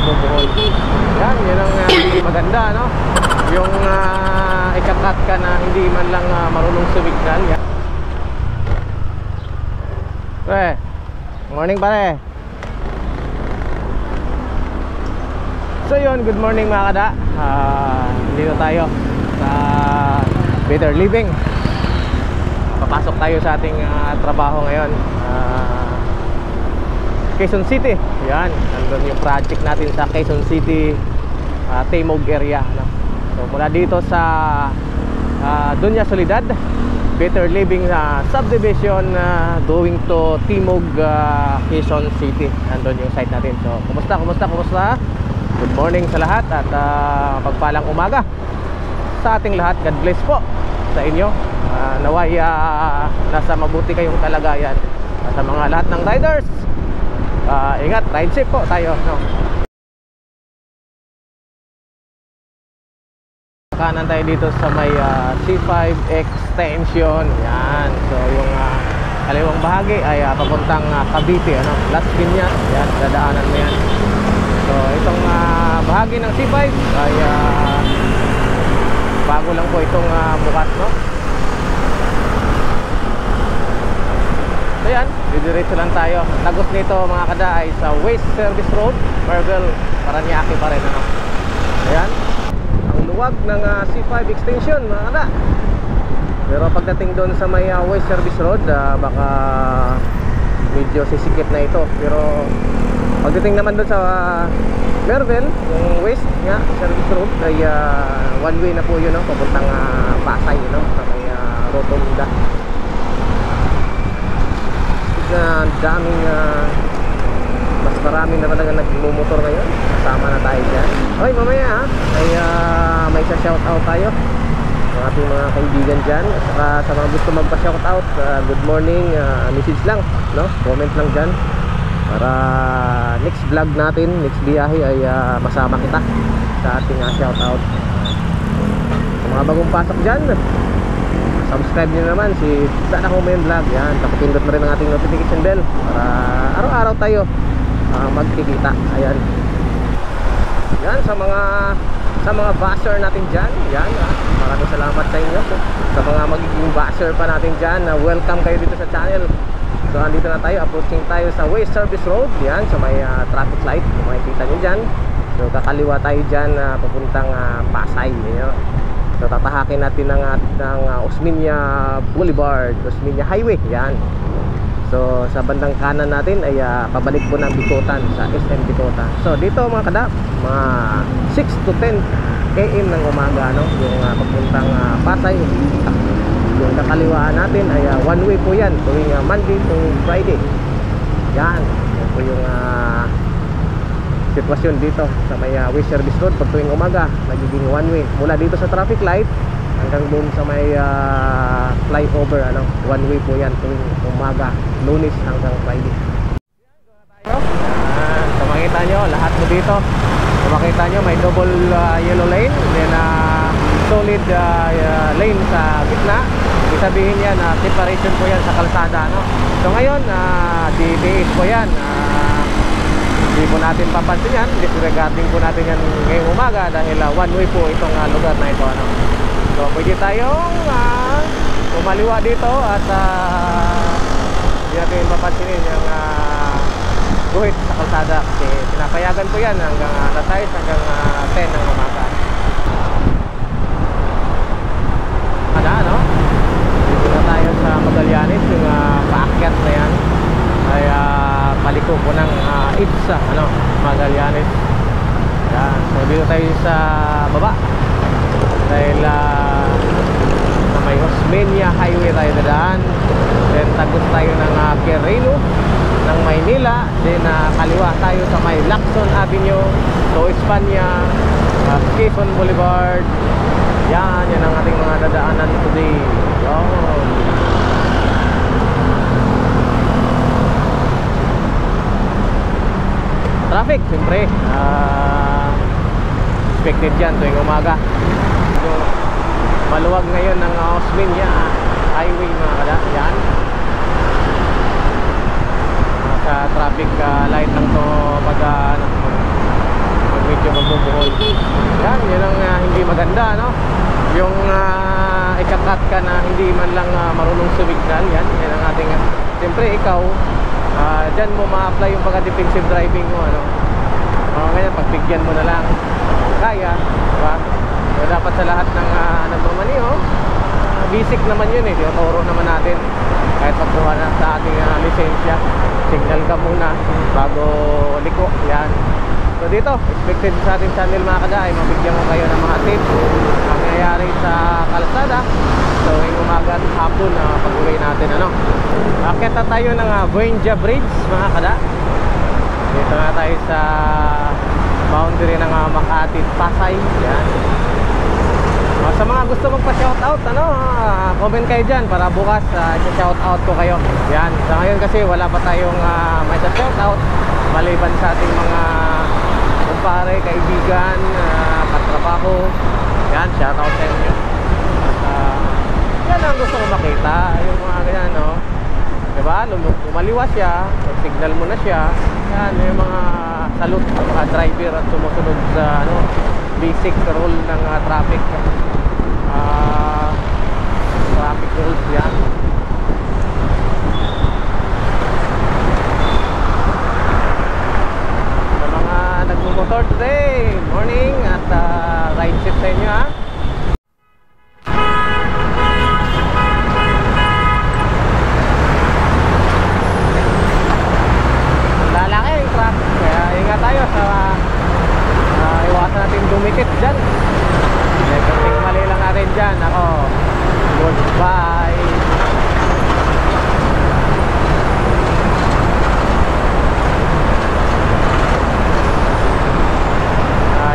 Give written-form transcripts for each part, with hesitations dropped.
Cebu, Bohol. Yan, yan ang maganda, no? Yung ikakat ka na hindi man lang marunong sumignal. Yan. Morning pare. So yun, good morning mga kada. Dito tayo sa Better Living. Papasok tayo sa ating trabaho ngayon. Quezon City. Yan, nandun yung project natin sa Quezon City, Timog area, no? So mula dito sa Dunya Soledad, Better Living subdivision, going to Timog, Quezon City. Nandun yung site natin. So kumusta? Good morning sa lahat at pagpalang umaga sa ating lahat. God bless po sa inyo. Naway nasa mabuti kayong kalagayan. Sa mga lahat ng riders, ingat, ride safe po tayo, no? Kanan tayo dito sa may C5 extension. Yan. So yung kaliwang bahagi ay papuntang Cavite, ano? Las Piñas. Yan, dadaanan mo yan. So itong bahagi ng C5 ay bago lang po itong bukas, no? So yan, didiretso lang tayo. Tagos nito mga kada ay sa Waste Service Road, Marvel, Paranaque pa rin, ano? Ayan, ang luwag ng C5 extension mga kada. Pero pagdating doon sa may Waste Service Road, baka medyo sisikip na ito. Pero pagdating naman doon sa Marvel, yung Waste nga Service Road ay one way na po yun, no? Papuntang Pasay, no? Sa may Rotunda. Daming mas marami na talaga nagmumotor ngayon. Kasama na tayo dyan. Okay, mamaya ay may shoutout tayo sa ating mga kaibigan dyan. At saka sa mga gusto magpa-shoutout, good morning, message lang, no? Comment lang dyan para next vlog natin, next biyahe ay masama kita sa ating shoutout. Sa mga bagong pasok dyan, subscribe nyo naman si Sana Comment Vlog. Yan, tapos na rin ang ating notification bell para araw-araw tayo magkikita. Ayan. Yan, sa mga basher natin dyan. Yan, maraming salamat sa inyo. Sa mga magiging basher pa natin dyan, welcome kayo dito sa channel. So andito na tayo, approaching tayo sa Waste Service Road. Yan, sa may traffic light, kung makikita nyo dyan. So kakaliwa tayo dyan, papuntang Pasay, you know? So tatahakin natin ng Osmeña Boulevard, Osmeña Highway. Yan. So sa bandang kanan natin ay pabalik po ng Bikotan, sa SM Bikotan. So dito mga kada, mga 6 to 10 AM ng umaga, no? Yung papuntang Pasay. Yung kakaliwaan natin ay one way po yan, tuwing Monday to Friday. Yan. Yan po yung sitwasyon dito sa may Waste Service Road. Pag tuwing umaga, nagiging one way mula dito sa traffic light hanggang doon sa may flyover, ano? One way po yan tuwing umaga, Lunes hanggang Friday. So makita nyo, lahat mo dito, so makita nyo may double yellow lane, then solid lane sa gitna. Isabihin yan, separation po yan sa kalsada, no? So ngayon, DBS po yan. Hindi po natin papansin yan, disregarding po natin yan ngayong umaga dahil one way po itong lugar na ito, ano? So pwede tayong kumaliwa dito at hindi natin papansinin yung guhit sa kalsada kasi pinapayagan po yan hanggang alas 6 hanggang 10 ng umaga. No? Dito na tayo sa Magallanes, yung paakyat na yan ay paliko po ng IPSA, ano, Magallanes. Yan. So dito tayo sa baba dahil sa may Osmeña Highway tayo dadaan, then tagos tayo ng Quirino ng Maynila, then kaliwa tayo sa may Lacson Avenue to Espanya, Quezon Boulevard. Yan ang ating mga dadaanan today. Traffic, siyempre expected yan tuwing umaga. So, maluwag ngayon ng Osmeña Highway mga kada. Yan, sa traffic light lang to pag medyo magbubuhol. Yun ang hindi maganda, no? Yung ikakat ka na hindi man lang marunong sumignal. Yan ang ating siyempre ikaw dyan mo ma-apply yung pagka-defensive driving mo, ano? Ngayon pagbigyan mo na lang kaya, diba? So, dapat sa lahat ng nagmamaniho, basic naman yun tinuturo naman natin kahit pagkuha na sa ating lisensya, signal ka muna bago liko. Yan. So dito, expected sa ating channel mga kada ay mabigyan ko kayo ng mga tips ang nangyayari sa kalsada. So ngayong umaga at hapon pag-uwi natin, ano. Akit na tayo ng Buendia Bridge mga kada. Dito na tayo sa boundary ng Makati, Pasay. Yan. Sa mga gusto magpa-shoutout, ano, comment kayo dyan para bukas i-shoutout ko kayo. Yan. Sa ngayon kasi wala pa tayong may shoutout maliban sa ating mga kumpare, kaibigan, katrabaho. Yan, shoutout sa inyo. At yan ang gusto ko makita, yung mga ganyan, no? Diba? Lumaliwa siya, signal mo na siya. Yan, yung mga salute sa mga driver at sumusunod sa basic rule ng traffic rules. Yan. Sa mga nagmumotor today, morning at ride safe sa inyo, ha. Lalaki yung traffic, kaya ingat tayo sa iwasan natin dumikit dyan. May mali lang natin dyan. Ako, goodbye.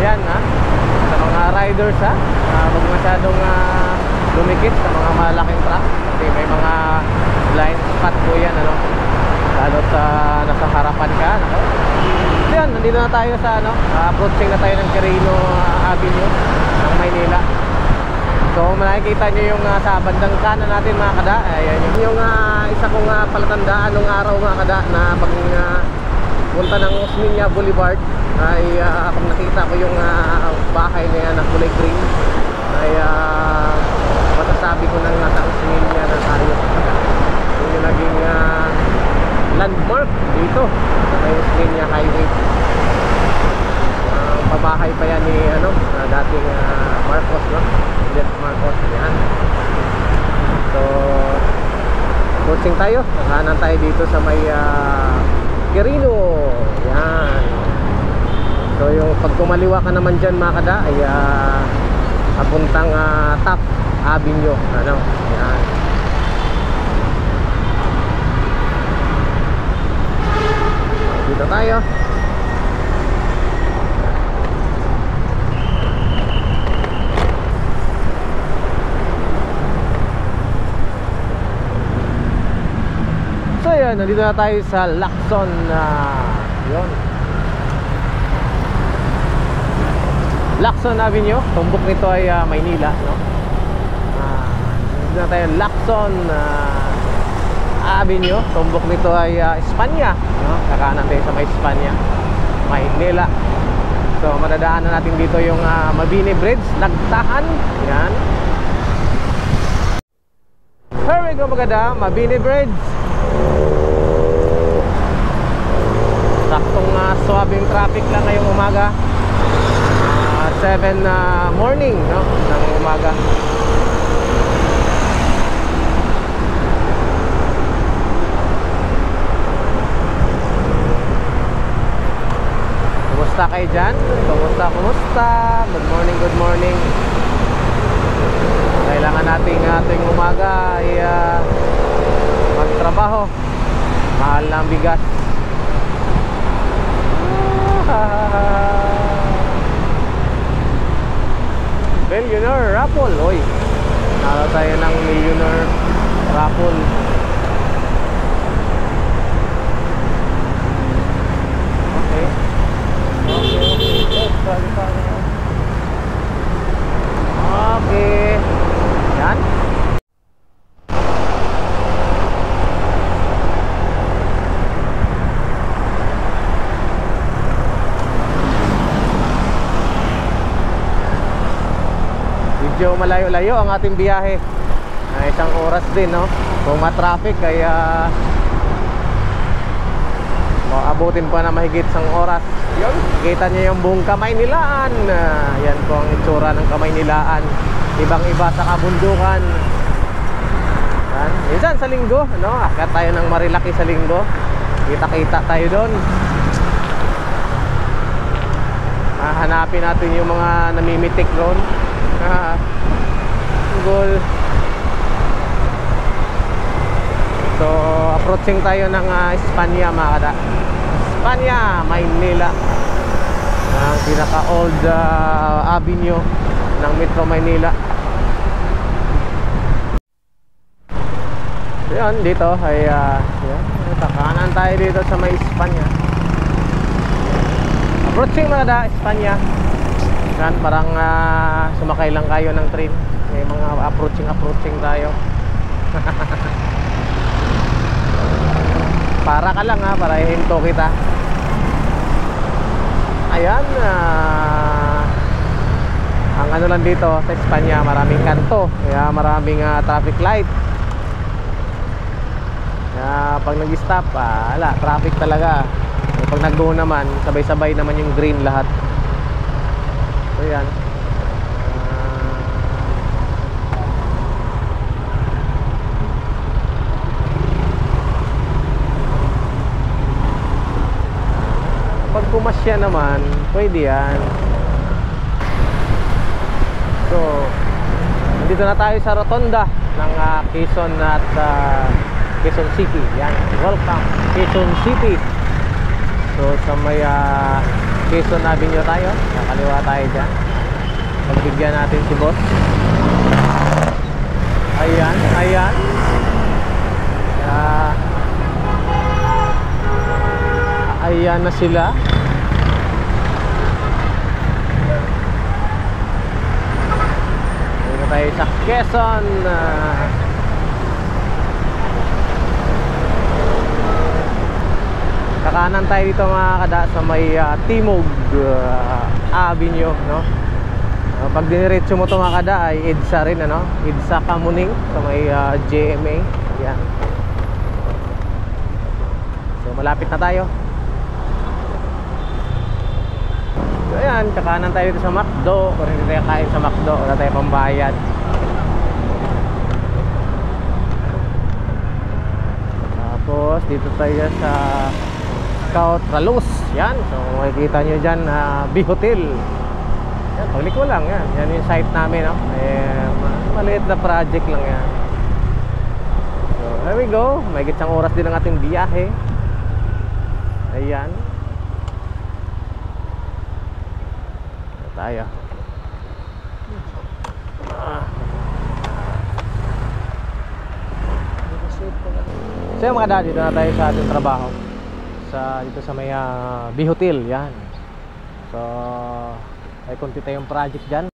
Ayan, sa mga riders, huwag masyadong dumikit sa mga malaking truck kasi may mga blind spot po yan, ano, lalo sa nasa harapan ka, no? So yan, nandito na tayo sa approaching na tayo ng Quirino Avenue ng Maynila. So makikita nyo yung sa bandang kanan natin mga kada, ayan yung isa kong palatandaan nung araw mga kada na pag punta ng Osmeña Boulevard ay pag nakita ko yung bahay na yan na kulay green ay masasabi ko nang nasa Osmeña na tayo. Yun yung naging landmark dito sa may Osmeña Highway. Pabahay pa yan ni dating Marcos, no? Jeff Marcos. Yan. So coaching tayo, kanan tayo dito sa may Quirino. Yan. So yung pag kumaliwa ka naman dyan mga kada ay papuntang Taft Avenue, ano. Yan. Dito tayo. So yan, nandito na tayo sa Lacson, yun, Lacson Avenue. Tumbok nito ay Maynila, no? Nandito na tayo Lacson Avenue. Tumbok nito ay Espanya, no? Kakanan tayo sa may Espanya, Maynila. So madadaanan natin dito yung Mabini Bridge, Nagtahan. Yan. Here we go maganda, Mabini Bridge. Saktong swabing traffic lang ngayong umaga, 7 morning, no, ng umaga. Kumusta kayo dyan? Kumusta? Good morning, good morning. Kailangan nating ating umaga ay magtrabaho. Mahal na ang bigas. Millionaire Raffle. Oy, nalo tayo ng Millionaire Raffle. Okay. Okay. Yan. medyo malayo-layo ang ating biyahe. Isang oras din, no? Kung ma-traffic kaya abutin pa na mahigit isang oras. Yun, kita nyo yung buong Kamaynilaan. Yan po ang itsura ng Kamaynilaan. Ibang-iba sa kabundukan. Yan. Minsan sa linggo, no? Akyat tayo ng Marilaki sa linggo. Kita-kita tayo doon. Hanapin natin yung mga namimitik doon. Goal. So, approaching tayo ng Espanya, mga kada. Espanya, Maynila. Ang pinaka-old avenue ng Metro Maynila. So, yun, dito ay kakanan tayo dito sa may Espanya. Approaching, mga kada, Espanya. Yan, parang sumakay lang kayo ng train. May mga approaching tayo. Para ka lang, para ihinto kita. Ayan, ang ano lang dito sa Espanya, maraming kanto, kaya maraming traffic light. Kaya pag nag-stop, wala, traffic talaga. Pag nag-go naman, sabay-sabay naman yung green lahat. So yan. Pag pumasya naman, pwede yan. So, nandito na tayo sa rotonda ng Quezon at Quezon City. Yan, welcome Quezon City. So, sa may Quezon Avenue tayo. Nakaliwa tayo dyan. Pagbigyan natin si boss. Ayan, ayan. Ayan na sila. Dito tayo sa Quezon. Kakanan tayo dito, mga kada, sa may Timog Avenue, no? Pag diniretso mo ito, mga kada, ay EDSA rin, ano? EDSA Kamuning sa may GMA. Ayan. So, malapit na tayo. So ayan, kakanan tayo dito sa McDo. Kung hindi tayo kain sa McDo, wala tayo pambayad. Tapos dito tayo sa Scout Ralus. Yan, so makikita nyo dyan, B-Hotel. Yan, pagliko lang yan. Yan yung site namin, no? Maliit na project lang yan. So there we go. May gitsang oras din ang ating biyahe. Ayan tayo. So yung mga dad, dito na tayo sa ating trabaho dito sa may B-Hotel. Yan. So may konti tayong project dyan.